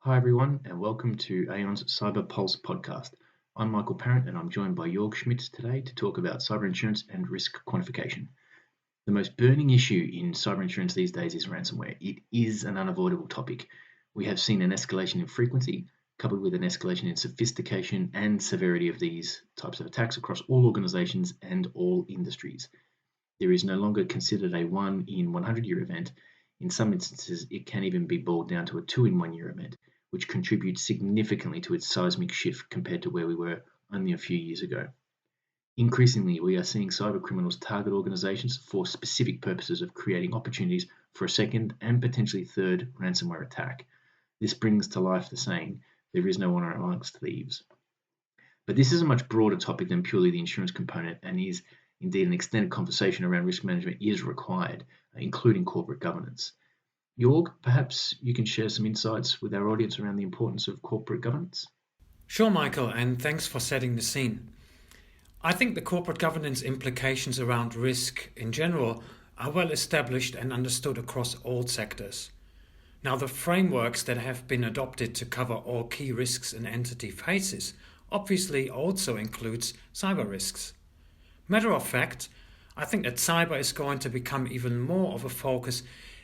Hi everyone, and welcome to Aon's Cyber Pulse podcast. I'm Michael Parrant, and I'm joined by Joerg Schmitz today to talk about cyber insurance and risk quantification. The most burning issue in cyber insurance these days is ransomware. It is an unavoidable topic. We have seen an escalation in frequency, coupled with an escalation in sophistication and severity of these types of attacks across all organizations and all industries. There is no longer considered a 1 in 100 year event. In some instances, it can even be boiled down to a 2 in 1 year event, which contributes significantly to its seismic shift compared to where we were only a few years ago. Increasingly, we are seeing cyber criminals target organizations for specific purposes of creating opportunities for a second and potentially third ransomware attack. This brings to life the saying, there is no honor amongst thieves. But this is a much broader topic than purely the insurance component, and is indeed an extended conversation around risk management is required, including corporate governance. Joerg, perhaps you can share some insights with our audience around the importance of corporate governance? Sure, Michael, and thanks for setting the scene. I think the corporate governance implications around risk in general are well established and understood across all sectors. Now, the frameworks that have been adopted to cover all key risks an entity faces obviously also includes cyber risks. Matter of fact, I think that cyber is going to become even more of a focus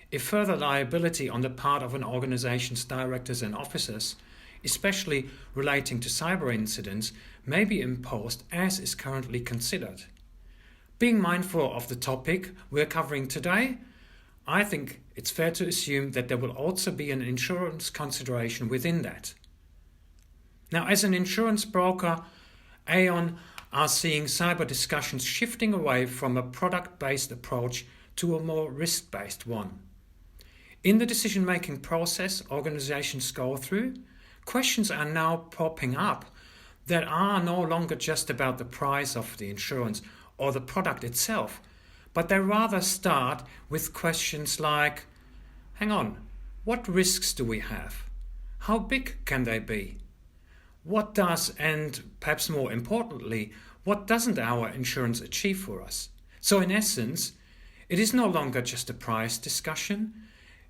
if further liability on the part of an organization's directors and officers, especially relating to cyber incidents, may be imposed as is currently considered. Being mindful of the topic we're covering today, I think it's fair to assume that there will also be an insurance consideration within that. Now, as an insurance broker, Aon are seeing cyber discussions shifting away from a product-based approach to a more risk-based one. In the decision-making process organizations go through, questions are now popping up that are no longer just about the price of the insurance or the product itself, but they rather start with questions like, hang on, what risks do we have? How big can they be? What does, and perhaps more importantly, what doesn't our insurance achieve for us? So in essence, it is no longer just a price discussion,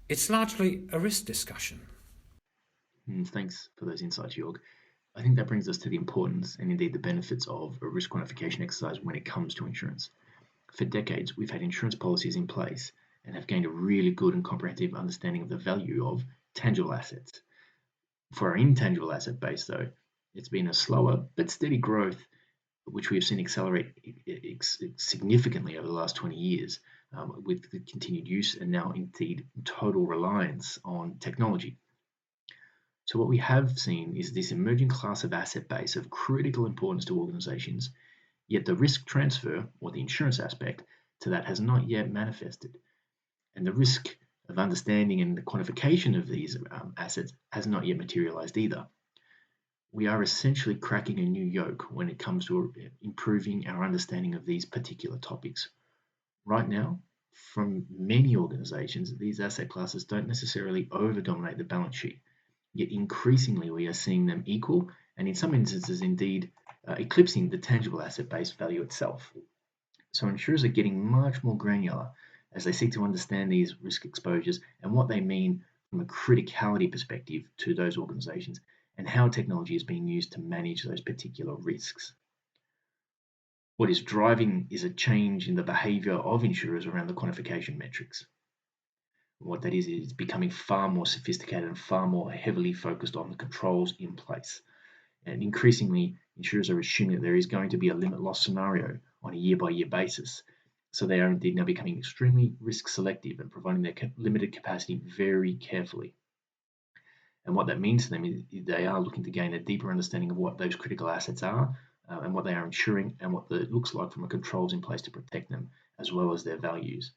it's largely a risk discussion. Thanks for those insights, Joerg. I think that brings us to the importance and indeed the benefits of a risk quantification exercise when it comes to insurance. For decades, we've had insurance policies in place and have gained a really good and comprehensive understanding of the value of tangible assets. For our intangible asset base, though, it's been a slower but steady growth, which we have seen accelerate significantly over the last 20 years with the continued use and now indeed total reliance on technology. So what we have seen is this emerging class of asset base of critical importance to organizations, yet the risk transfer, or the insurance aspect, to that has not yet manifested. And the risk of understanding and the quantification of these assets has not yet materialized either. We are essentially cracking a new yoke when it comes to improving our understanding of these particular topics. Right now, from many organizations, these asset classes don't necessarily over-dominate the balance sheet. Yet increasingly, we are seeing them equal, and in some instances, indeed, eclipsing the tangible asset-based value itself. So insurers are getting much more granular as they seek to understand these risk exposures and what they mean from a criticality perspective to those organizations, and how technology is being used to manage those particular risks. What is driving is a change in the behaviour of insurers around the quantification metrics. What that is it's becoming far more sophisticated and far more heavily focused on the controls in place. And increasingly, insurers are assuming that there is going to be a limit loss scenario on a year-by-year basis. So they are indeed now becoming extremely risk selective and providing their limited capacity very carefully. And what that means to them is they are looking to gain a deeper understanding of what those critical assets are and what they are insuring and what it looks like from a controls in place to protect them, as well as their values.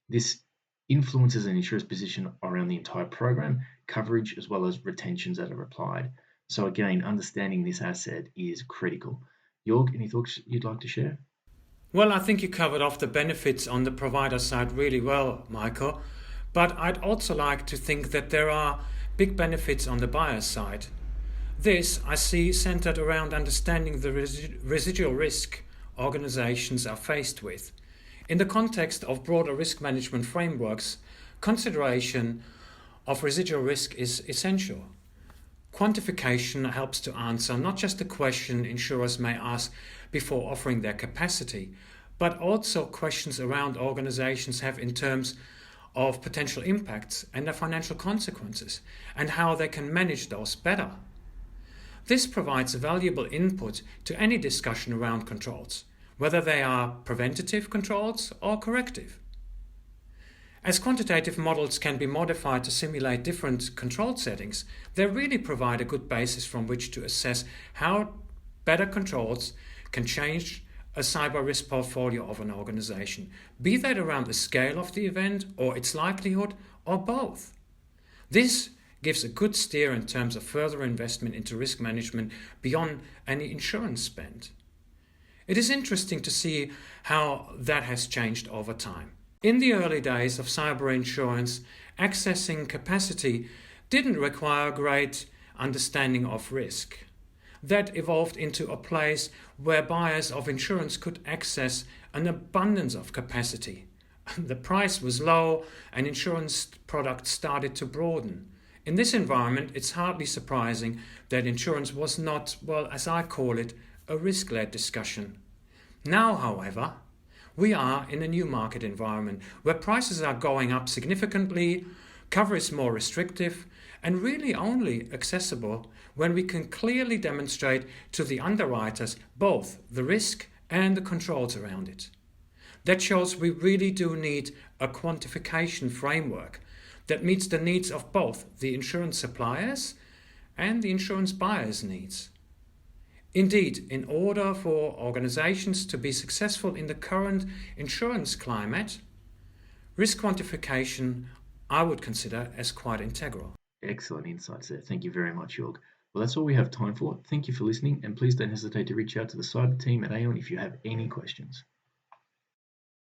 This influences an insurer's position around the entire program, coverage, as well as retentions that are applied. So again, understanding this asset is critical. Joerg, any thoughts you'd like to share? Well, I think you covered off the benefits on the provider side really well, Michael. But I'd also like to think that there are big benefits on the buyer side. This I see centered around understanding the residual risk organizations are faced with. In the context of broader risk management frameworks, consideration of residual risk is essential. Quantification helps to answer not just the question insurers may ask before offering their capacity, but also questions around organizations have in terms of potential impacts and their financial consequences, and how they can manage those better. This provides valuable input to any discussion around controls, whether they are preventative controls or corrective. As quantitative models can be modified to simulate different control settings, they really provide a good basis from which to assess how better controls can change a cyber risk portfolio of an organization, be that around the scale of the event or its likelihood, or both. This gives a good steer in terms of further investment into risk management beyond any insurance spend. It is interesting to see how that has changed over time. In the early days of cyber insurance, accessing capacity didn't require great understanding of risk. That evolved into a place where buyers of insurance could access an abundance of capacity. The price was low and insurance products started to broaden. In this environment, it's hardly surprising that insurance was not, well, as I call it, a risk-led discussion. Now, however, we are in a new market environment where prices are going up significantly, cover is more restrictive, and really only accessible when we can clearly demonstrate to the underwriters both the risk and the controls around it. That shows we really do need a quantification framework that meets the needs of both the insurance suppliers and the insurance buyers' needs. Indeed, in order for organizations to be successful in the current insurance climate, risk quantification I would consider as quite integral. Excellent insights there. Thank you very much, Jorg. Well, that's all we have time for. Thank you for listening, and please don't hesitate to reach out to the cyber team at Aon if you have any questions.